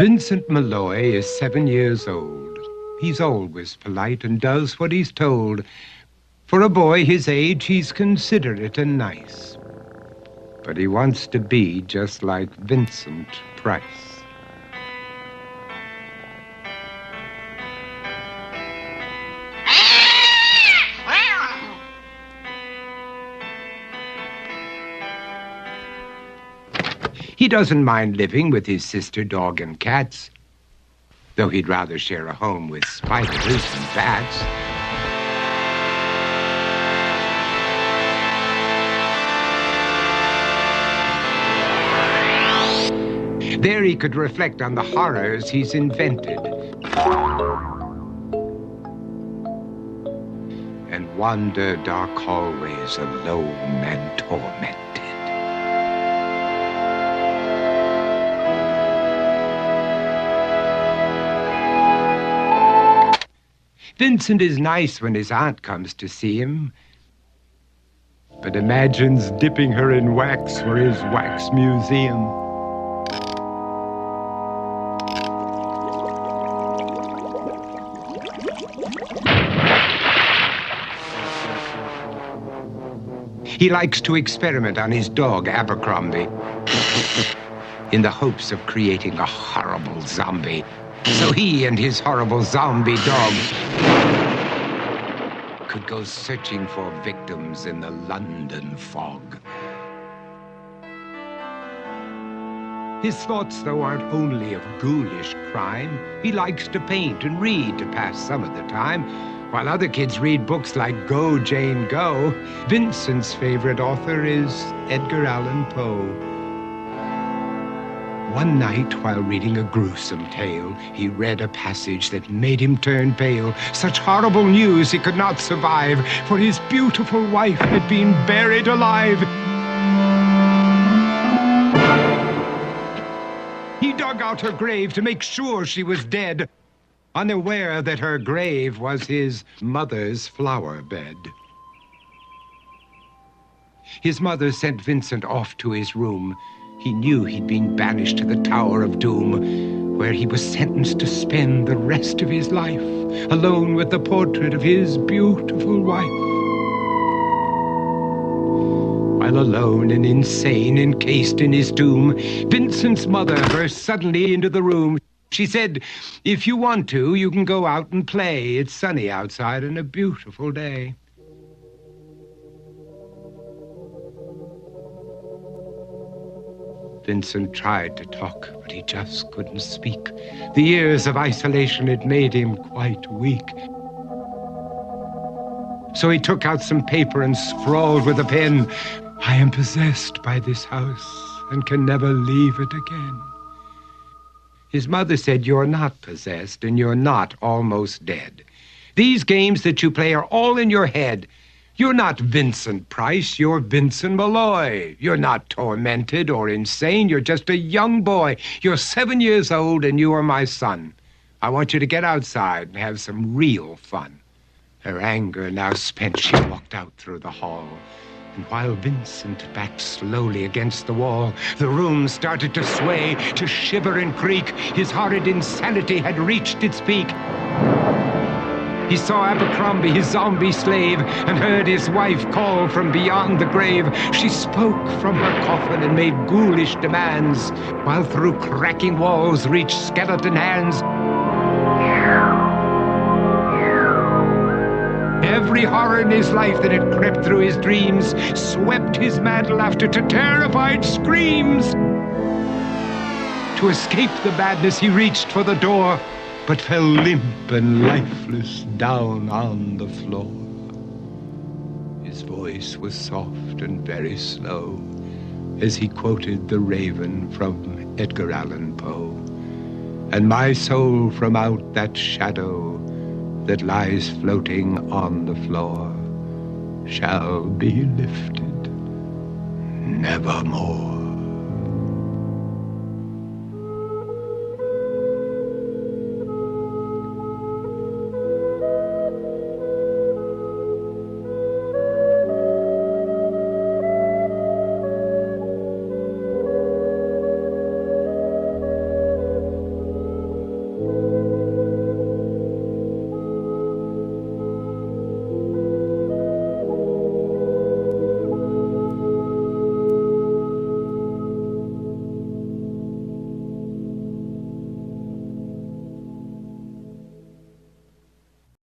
Vincent Malloy is 7 years old. He's always polite and does what he's told. For a boy his age, he's considerate and nice. But he wants to be just like Vincent Price. He doesn't mind living with his sister, dog, and cats, though he'd rather share a home with spiders and bats. There he could reflect on the horrors he's invented and wander dark hallways alone and tormented. Vincent is nice when his aunt comes to see him, but imagines dipping her in wax for his wax museum. He likes to experiment on his dog, Abercrombie, in the hopes of creating a horrible zombie. So he and his horrible zombie dog could go searching for victims in the London fog. His thoughts, though, aren't only of ghoulish crime. He likes to paint and read to pass some of the time. While other kids read books like Go, Jane, Go, Vincent's favorite author is Edgar Allan Poe. One night, while reading a gruesome tale, he read a passage that made him turn pale. Such horrible news he could not survive, for his beautiful wife had been buried alive. He dug out her grave to make sure she was dead, unaware that her grave was his mother's flower bed. His mother sent Vincent off to his room. He knew he'd been banished to the Tower of Doom, where he was sentenced to spend the rest of his life alone with the portrait of his beautiful wife. While alone and insane, encased in his tomb, Vincent's mother burst suddenly into the room. She said, "If you want to, you can go out and play. It's sunny outside and a beautiful day." Vincent tried to talk, but he just couldn't speak. The years of isolation had made him quite weak. So he took out some paper and scrawled with a pen, "I am possessed by this house and can never leave it again." His mother said, "You're not possessed and you're not almost dead. These games that you play are all in your head. You're not Vincent Price, you're Vincent Malloy. You're not tormented or insane, you're just a young boy. You're 7 years old and you are my son. I want you to get outside and have some real fun." Her anger now spent, she walked out through the hall. And while Vincent backed slowly against the wall, the room started to sway, to shiver and creak. His horrid insanity had reached its peak. He saw Abercrombie, his zombie slave, and heard his wife call from beyond the grave. She spoke from her coffin and made ghoulish demands, while through cracking walls reached skeleton hands. Every horror in his life that had crept through his dreams swept his mad laughter to terrified screams. To escape the madness, he reached for the door, but fell limp and lifeless down on the floor. His voice was soft and very slow as he quoted The Raven from Edgar Allan Poe. "And my soul from out that shadow that lies floating on the floor shall be lifted nevermore."